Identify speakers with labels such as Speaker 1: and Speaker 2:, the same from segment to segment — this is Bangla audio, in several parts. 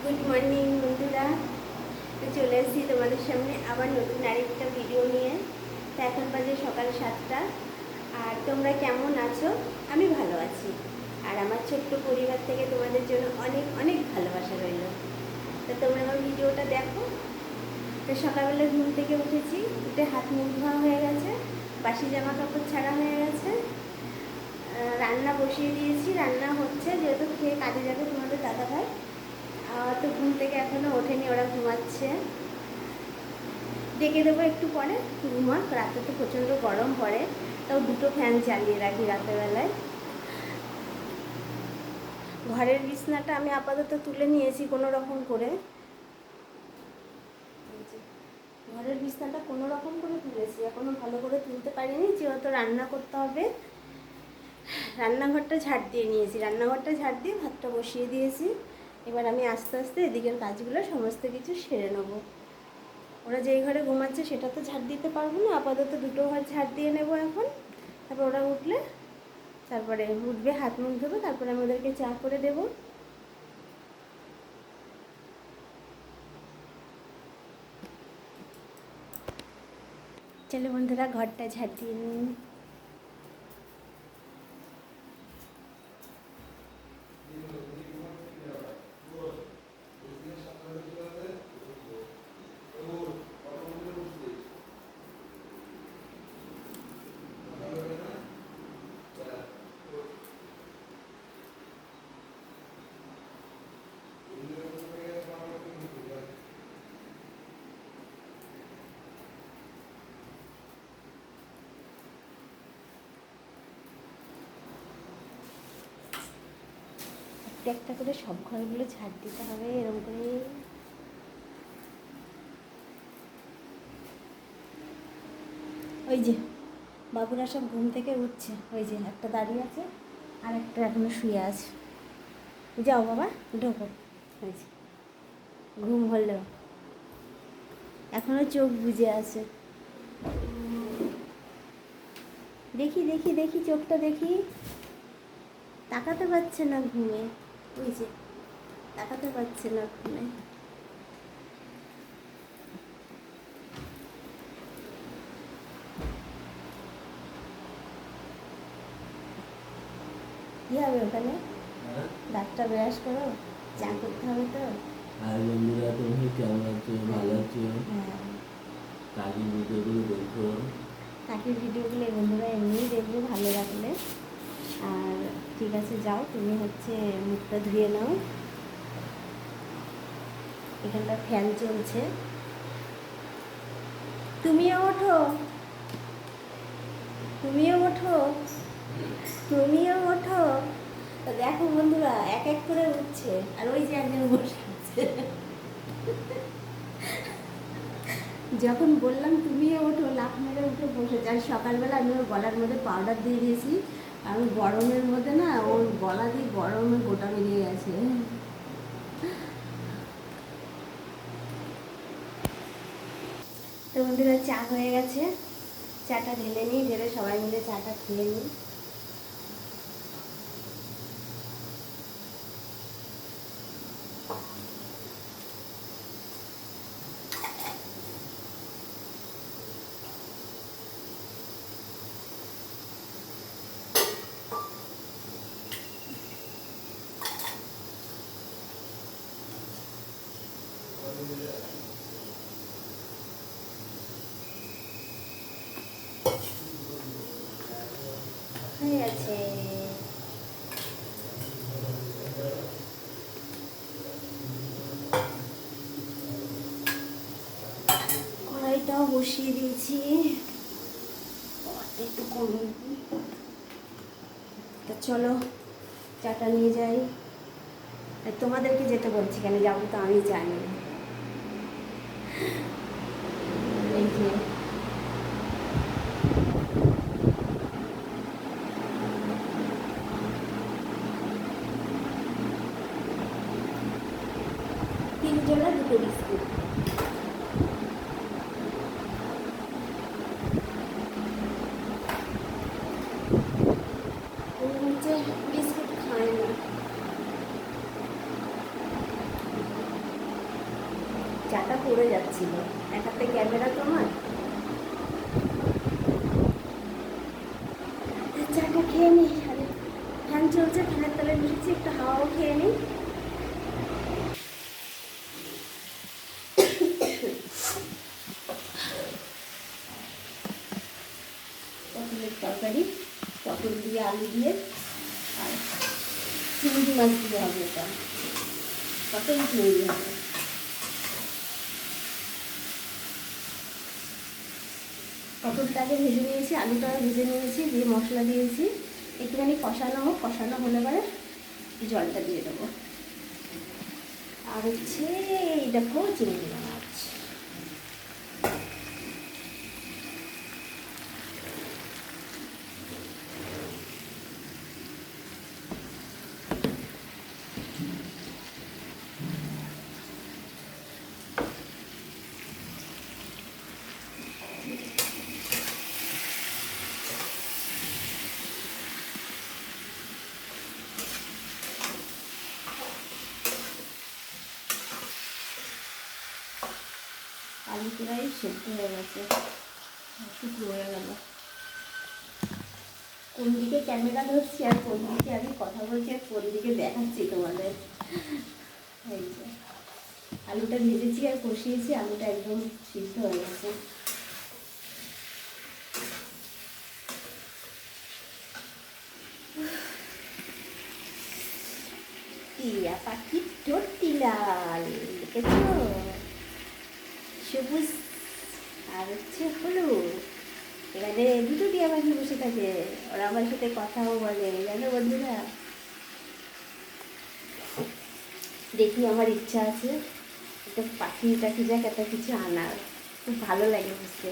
Speaker 1: গুড মর্নিং বন্ধুরা, তো চলে এসেছি তোমাদের সামনে আবার নতুন আরেকটা ভিডিও নিয়ে। তো এখন বাজে সকাল 7টা। আর তোমরা কেমন আছো? আমি ভালো আছি। আর আমার ছোট্ট পরিবার থেকে তোমাদের জন্য অনেক অনেক ভালোবাসা রইল। তো তোমরা আমার ভিডিওটা দেখো। তো সকালবেলা ঘুম থেকে উঠেছি, উঠে হাত মুখ ধোয়া হয়ে গেছে, বাসি জামা কাপড় ছাড়া হয়ে গেছে, রান্না বসিয়ে দিয়েছি। রান্না হচ্ছে, যেহেতু খেয়ে কাজে যাবে তোমাদের দাদাভাই। তো ঘুম থেকে এখনও ওঠেনি, ওরা ঘুমাচ্ছে। ডেকে দেবো একটু পরে, ঘুমাক। রাতে তো প্রচণ্ড গরম পড়ে, তাও দুটো ফ্যান চালিয়ে রাখি রাতেরবেলায়। ঘরের বিছনাটা আমি আপাতত তুলে নিয়েছি কোনো রকম করে। ঘরের বিছনাটা কোনো রকম করে তুলেছি, এখনও ভালো করে তুলতে পারিনি, যেহেতু রান্না করতে হবে। রান্নাঘরটা ঝাড় দিয়ে নিয়েছি, রান্নাঘরটা ঝাড় দিয়ে ভাতটা বসিয়ে দিয়েছি। এবার আমি আস্তে আস্তে এদিকের কাজগুলো সমস্ত কিছু সেরে নেবো। ওরা যেই ঘরে ঘুমাচ্ছে সেটা তো ঝাড় দিতে পারবো না, আপাতত দুটো ঘর ঝাড় দিয়ে নেবো এখন। তারপর ওরা উঠলে, তারপরে উঠবে, হাত মুখ ধোবে, তারপরে আমি ওদেরকে চা করে দেবো। চলো বন্ধুরা, ঘরটা ঝাড় দিয়ে নিন। একটা একটা করে সব ঘরগুলো ঝাড় দিতে হবে, এরকম করে। ওই যে বাবুরা সব ঘুম থেকে উঠছে, ওই যে একটা দাঁড়িয়ে আছে আর একটা এখনো শুয়ে আছে। যাও বাবা, ঢোকো। ওই যে ঘুম হলো, এখনো চোখ বুজে আছে। দেখি দেখি দেখি, চোখটা দেখি। তাকাতে পারছে না ঘুমে, ওই যে তাকাতে পারছে না ঘুমে। কী হবে ওখানে? ডাক্তার ব্রাশ করো, চা করতে হবে তো।
Speaker 2: আর বন্ধুরা, তুমি কেমন আছো? ভালো আছো?
Speaker 1: হ্যাঁ,
Speaker 2: কাকির ভিডিওগুলো দেখো।
Speaker 1: কাকির ভিডিওগুলো বন্ধুরা এমনিই দেখবো ভালো লাগলে। আর ঠিক আছে, যাও তুমি হচ্ছে মুখটা ধুয়ে নাও। এখানটা ফ্যান চলছে, তুমিও ওঠো, তুমিও ওঠো, তুমিও ওঠো। তো দেখো বন্ধুরা, এক এক করে উঠছে, আর ওই যে একজন বসে আছে। যখন বললাম তুমিও ওঠো, লাফ মেরে উঠে বসেছে। আর সকালবেলা আমি ওর গলার মধ্যে পাউডার দিয়ে দিয়েছি, কারণ গরমের মধ্যে না ওর গলা দিয়ে গরমে গোটা বেরিয়ে গেছে। তো বন্ধুরা, চা হয়ে গেছে, চাটা ঢেলে নিই, ঢেলে সবাই মিলে চাটা খেয়ে নিই। হয়ে গেছে। কড়াইটাও বসিয়ে দিয়েছি, একটু কম। তা চলো চাটা নিয়ে যাই। তোমাদেরকে যেতে বলছি কেন, যাবো তো আমি জানি। এই যে তিনজনে দুটো বিস্কুট। হচ্ছে বিস্কুট খায় না। চাটা পড়ে যাচ্ছিল, এক হাতে ক্যামেরা তোমার। চাটা খেয়ে নিই, ফ্যান চলছে, ফ্যানের তলায় বসেছি, একটু হাওয়াও খেয়ে নিই। পটলের তরকারি, পটল দিয়ে আলু দিয়ে আর চিংড়ি মাছ দিয়ে হবে, এটা পটল চিংড়ি হবে। পটলটাকে ভেজে নিয়েছি, আলুটাও ভেজে নিয়েছি, দিয়ে মশলা দিয়েছি, একটুখানি কষানো হোক, কষানো হলে পরে জলটা দিয়ে দেবো। আর হচ্ছে এই দেখো চিংড়ি মাছ। আলু প্রায় সেদ্ধ হয়ে গেছে, শুকনো হয়ে গেল। কোন দিকে ক্যামেরা ধরছি আর কোন দিকে আমি কথা বলছি আর কোন দিকে দেখাচ্ছি তোমাদের। এই যে আলুটা ভেজেছি আর কষিয়েছি, আলুটা একদম সিদ্ধ হয়ে গেছে। টিয়া পাখির ঠোঁটটি লাল, দেখেছ? সবুজ আর হচ্ছে হলুদ। এখানে দুটো টিয়া পাখি বসে থাকে, ওরা আমার সাথে কথাও বলে, জানো বন্ধুরা। দেখি আমার ইচ্ছা আছে একটা পাখি টাখি যাক, একটা কিছু আনার, খুব ভালো লাগে বুঝতে।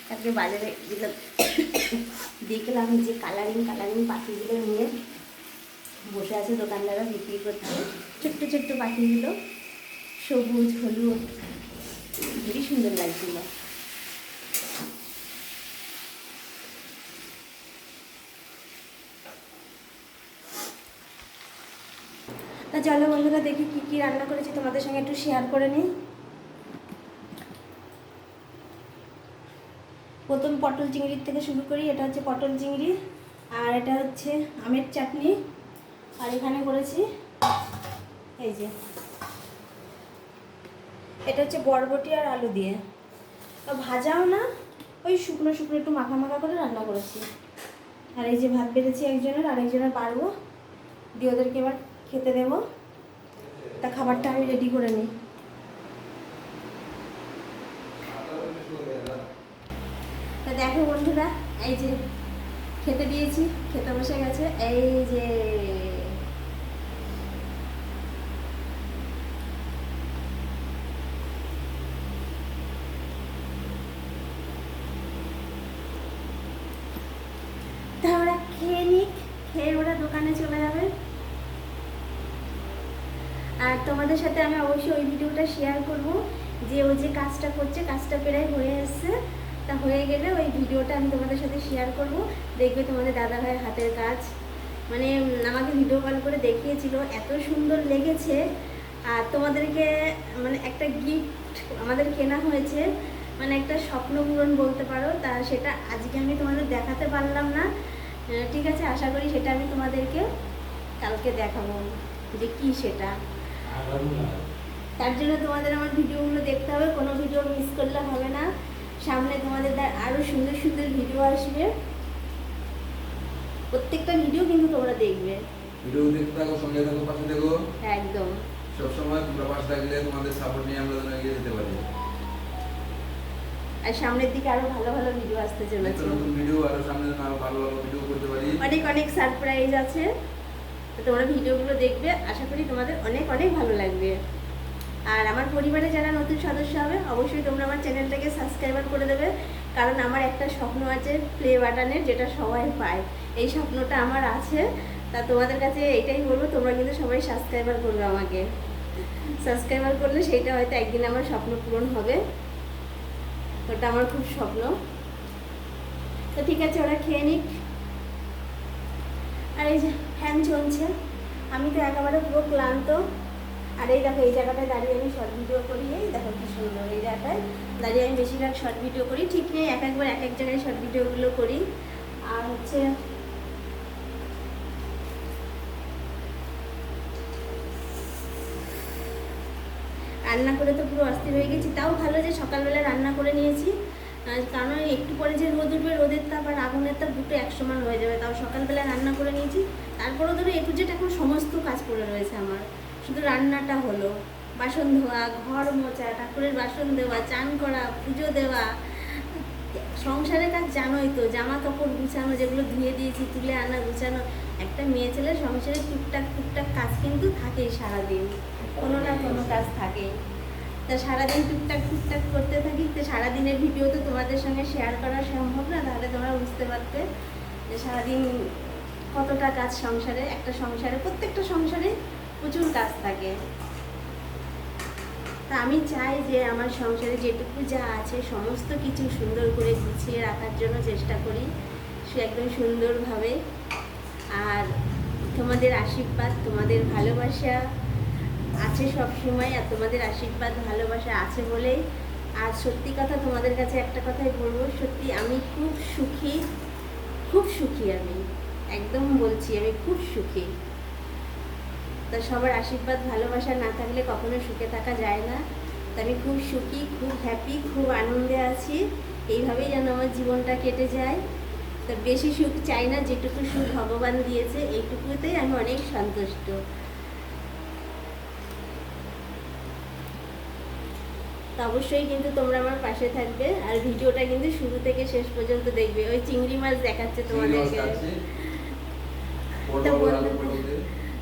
Speaker 1: তারপরে বাজারে গেলাম, দেখলাম যে কালারিং কালারিং পাখিগুলো নিয়ে বসে আছে দোকানদাররা, বিক্রি করছে ছোট্ট ছোট্ট পাখিগুলো, সবুজ হলুদ, খুবই সুন্দর লাগছিল। তা চলো বন্ধুরা, দেখি কী কী রান্না করেছি তোমাদের সঙ্গে একটু শেয়ার করে নিই। প্রথম পটল চিংড়ির থেকে শুরু করি। এটা হচ্ছে পটল চিংড়ি, আর এটা হচ্ছে আমের চাটনি, আর এখানে করেছি এই যে এটা হচ্ছে বরবটি আর আলু দিয়ে, তো ভাজাও না, ওই শুকনো শুকনো একটু মাখা মাখা করে রান্না করেছি। আর এই যে ভাত বেড়েছি একজনের, আর একজনের পারবো দিয়ে ওদেরকে এবার খেতে দেবো। তা খাবারটা আমি রেডি করে নিই। তা দেখো বন্ধুরা, এই যে খেতে দিয়েছি, খেতে বসে গেছে। এই যে তা ওরা খেয়ে নিক, খেয়ে ওরা দোকানে চলে যাবে। আর তোমাদের সাথে আমি অবশ্যই ওই ভিডিওটা শেয়ার করব, যে ও যে কাজটা করছে, কাজটা প্রায় হয়ে এসছে। তা হয়ে গেলে ওই ভিডিওটা আমি তোমাদের সাথে শেয়ার করব। দেখবে তোমাদের দাদা ভাইয়ের হাতের কাজ, মানে আমাকে ভিডিও কল করে দেখিয়েছিল, এত সুন্দর লেগেছে। আর তোমাদেরকে মানে একটা গিফট আমাদের কেনা হয়েছে, মানে একটা স্বপ্ন পূরণ বলতে পারো। তা সেটা আজকে আমি তোমাদের দেখাতে পারলাম না, ঠিক আছে? আশা করি সেটা আমি তোমাদেরকে কালকে দেখাবো যে কি সেটা। তার জন্য তোমাদের আমার ভিডিওগুলো দেখতে হবে, কোনো ভিডিও মিস করলে হবে না। সামনে তোমাদের আরও সুন্দর সুন্দর ভিডিও আসবে, প্রত্যেকটা ভিডিও কিন্তু তোমরা দেখবে।
Speaker 3: ভিডিও দেখতে থাকো, সঙ্গে থাকো, পাশে থাকো।
Speaker 1: একদম
Speaker 3: সবসময় তোমরা পাশে থাকলে তোমাদের সাপোর্ট নিয়ে আমরা যেন এগিয়ে যেতে পারি।
Speaker 1: আর সামনের দিকে আরো ভালো ভালো ভিডিও আসতে চলেছে,
Speaker 3: নতুন ভিডিও আরো সামনে যেন আরো ভালো ভালো ভিডিও করতে পারি।
Speaker 1: অনেক অনেক সারপ্রাইজ আছে, তো তোমরা ভিডিওগুলো দেখবে, আশা করি তোমাদের অনেক অনেক ভালো লাগবে। আর আমার পরিবারে যারা নতুন সদস্য হবে, অবশ্যই তোমরা আমার চ্যানেলটাকে সাবস্ক্রাইবার করে দেবে, কারণ আমার একটা স্বপ্ন আছে প্লে বাটনের, যেটা সবাই পায়, এই স্বপ্নটা আমার আছে। তা তোমাদের কাছে এটাই বলবো, তোমরা কিন্তু সবাই সাবস্ক্রাইবার করবে আমাকে। সাবস্ক্রাইবার করলে সেইটা হয়তো একদিন আমার স্বপ্ন পূরণ হবে, ওটা আমার খুব স্বপ্ন। তো ঠিক আছে, ওরা খেয়ে নিক। আর এই যে ফ্যান চলছে, আমি তো একেবারে পুরো ক্লান্ত, আর এই দেখো এই জায়গাটায় দাঁড়িয়ে আমি শর্ট ভিডিও করি, এই দেখো কি সুন্দর, এই জায়গাটায় দাঁড়িয়ে আমি বেশিরভাগ শর্ট ভিডিও করি। ঠিক নেই, এক একবার এক এক জায়গায় শর্ট ভিডিওগুলো করি। আর হচ্ছে রান্না করে তো পুরো অস্থির হয়ে গেছি। তাও ভালো যে সকালবেলা রান্না করে নিয়েছি, কারণ একটু পরে যে রোদ উঠবে, রোদের তাপ আর আগুনের তাপ দুটো একসমান হয়ে যাবে। তাও সকালবেলা রান্না করে নিয়েছি। তারপরেও ধরো একটু যেটা এখন সমস্ত কাজ পড়ে রয়েছে আমার, শুধু রান্নাটা হলো। বাসন ধোয়া, ঘর মোছা, ঠাকুরের বাসন দেওয়া, চান করা, পুজো দেওয়া, সংসারের কাজ জানোই তো, জামা কাপড় গুছানো, যেগুলো ধুয়ে দিয়েছি তুলে আনা গুছানো। একটা মেয়ে ছেলের সংসারে টুকটাক টুকটাক কাজ কিন্তু থাকেই সারাদিন, কোনো না কোনো কাজ থাকেই। তা সারাদিন টুকটাক টুকটাক করতে থাকি। তো সারাদিনের ভিডিও তো তোমাদের সঙ্গে শেয়ার করা সম্ভব না, তাহলে তোমরা বুঝতে পারতে যে সারাদিন কতটা কাজ সংসারে। একটা সংসারে, প্রত্যেকটা সংসারে প্রচুর কাজ থাকে। তা আমি চাই যে আমার সংসারে যেটুকু যা আছে সমস্ত কিছু সুন্দর করে গুছিয়ে রাখার জন্য চেষ্টা করি, সে একদম সুন্দরভাবে। আর তোমাদের আশীর্বাদ, তোমাদের ভালোবাসা আছে সব সময়, আর তোমাদের আশীর্বাদ ভালোবাসা আছে বলেই আর সত্যি কথা তোমাদের কাছে একটা কথাই বলবো, সত্যি আমি খুব সুখী, খুব সুখী। আমি একদম বলছি আমি খুব সুখী। তা সবার আশীর্বাদ ভালোবাসা না থাকলে কখনো সুখে থাকা যায় না। তা আমি খুব সুখী, খুব হ্যাপি, খুব আনন্দে আছি। এইভাবেই যেন আমার জীবনটা কেটে যায়। তা বেশি সুখ চাই না, যেটুকু সুখ ভগবান দিয়েছে এইটুকুতেই আমি অনেক সন্তুষ্ট। তো অবশ্যই কিন্তু তোমরা আমার পাশে থাকবে, আর ভিডিওটা কিন্তু শুরু থেকে শেষ পর্যন্ত দেখবে। ওই চিংড়ি মাছ দেখাচ্ছে তোমাদেরকে।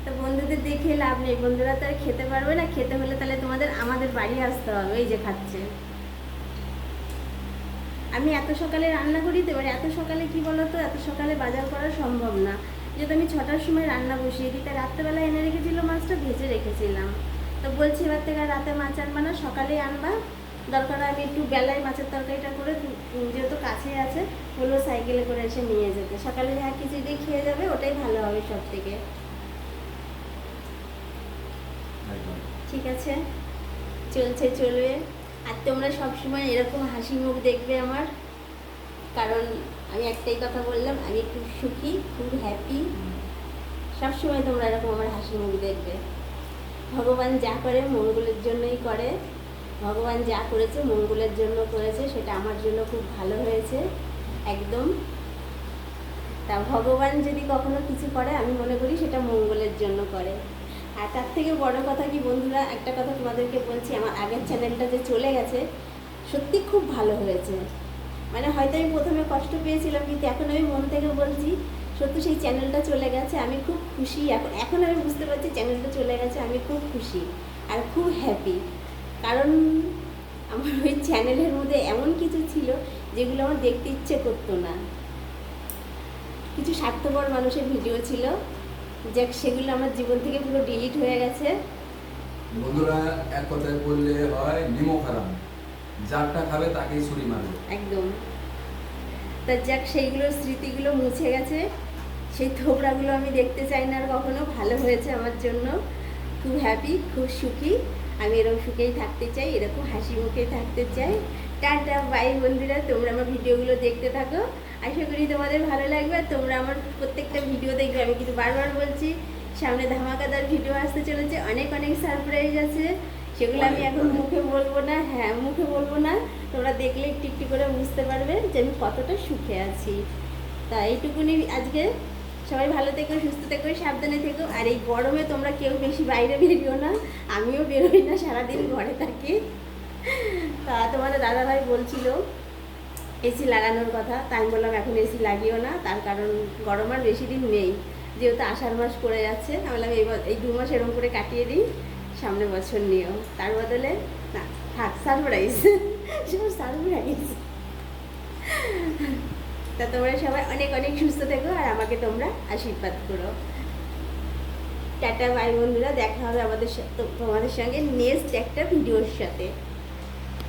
Speaker 1: তো বন্ধুদের দেখে লাভ নেই, বন্ধুরা তো আর খেতে পারবে না। খেতে হলে তাহলে তোমাদের আমাদের বাড়ি আসতে হবে। এই যে খাচ্ছে। আমি এত সকালে রান্না করি তো, এবার এত সকালে কি বলতো, এত সকালে বাজার করা সম্ভব না। যেহেতু আমি 6টার সময় রান্না বসিয়ে দিই, তাই রাত্রেবেলা এনে রেখেছিল মাছটা, ভেজে রেখেছিলাম। তো বলছি এবার থেকে রাতে মাছ আনবা না, সকালেই আনবা। দরকার আমি একটু বেলায় মাছের তরকারিটা করে, যেহেতু কাছে আছে, বললো সাইকেলে করে এসে নিয়ে যেতে। সকালে যা কিছু দিয়ে খেয়ে যাবে, ওটাই ভালো হবে সব থেকে। ঠিক আছে, চলছে চলবে। আর তোমরা সবসময় এরকম হাসি মুখ দেখবে আমার, কারণ আমি একটাই কথা বললাম, আমি খুব সুখী, খুব হ্যাপি। সবসময় তোমরা এরকম আমার হাসি মুখ দেখবে। ভগবান যা করে মঙ্গলের জন্যই করে। ভগবান যা করেছে মঙ্গলের জন্য করেছে, সেটা আমার জন্য খুব ভালো হয়েছে একদম। তা ভগবান যদি কখনো কিছু করে, আমি মনে করি সেটা মঙ্গলের জন্য করে। আর তার থেকে বড় কথা কি বন্ধুরা, একটা কথা তোমাদেরকে বলছি, আমার আগের চ্যানেলটা যে চলে গেছে, সত্যি খুব ভালো হয়েছে। মানে হয়তো আমি প্রথমে কষ্ট পেয়েছিলাম, কিন্তু এখন আমি মন থেকে বলছি সত্যি সেই চ্যানেলটা চলে গেছে, আমি খুব খুশি। এখন আমি বুঝতে পারছি চ্যানেলটা চলে গেছে, আমি খুব খুশি আর খুব হ্যাপি। কারণ আমার ওই চ্যানেলের মধ্যে এমন কিছু ছিল যেগুলো আমার দেখতে ইচ্ছে করতো না। কিছু স্বার্থপর মানুষের ভিডিও ছিল, যাক সেগুলো আমার জীবন থেকে পুরো ডিলিট হয়ে গেছে।
Speaker 3: বন্ধুরা এক কথায় বললে হয়, নিমক হারাম, যারটা খাবে তাকেই ছুরি মারবে।
Speaker 1: একদম। তা যাক সেইগুলোর স্মৃতিগুলো মুছে গেছে, সেই থোবড়াগুলো আমি দেখতে চাই না আর কখনো। ভালো হয়েছে আমার জন্য, খুব হ্যাপি, খুব সুখী। আমি এরকম সুখেই থাকতে চাই, এরকম হাসি মুখেই থাকতে চাই। টাটা বাই বন্ধুরা, তোমরা আমার ভিডিওগুলো দেখতে থাকো, আশা করি তোমাদের ভালো লাগবে। আর তোমরা আমার প্রত্যেকটা ভিডিও দেখবে। আমি কিন্তু বারবার বলছি, সামনে ধামাকাদার ভিডিও আসতে চলেছে, অনেক অনেক সারপ্রাইজ আছে, সেগুলো আমি এখন মুখে বলবো না। হ্যাঁ, মুখে বলবো না, তোমরা দেখলে একটু একটু করে বুঝতে পারবে যে আমি কতটা সুখে আছি। তা এইটুকুনি আজকে। সবাই ভালো থেকো, সুস্থ থেকো, সাবধানে থেকো। আর এই গরমে তোমরা কেউ বেশি বাইরে বেরিও না, আমিও বেরোই না, সারাদিন ঘরে থাকি। তা তোমাদের দাদাভাই বলছিল এসি লাগানোর কথা, তাই আমি বললাম এখন এসি লাগিও না, তার কারণ গরম আর বেশি দিন নেই, যেহেতু আষাঢ় মাস পড়ে যাচ্ছে। আমি বললাম এই 2 মাস এরকম করে কাটিয়ে দিই, সামনে বছর নিও। তার বদলে না, থাক, সারপ্রাইজ, সারপ্রাইজ। তা তোমরা সবাই অনেক অনেক সুস্থ থেকো, আর আমাকে তোমরা আশীর্বাদ করো। টাটা বাই বন্ধুরা, দেখা হবে তোমাদের সঙ্গে নেক্সট একটা ভিডিওর সাথে।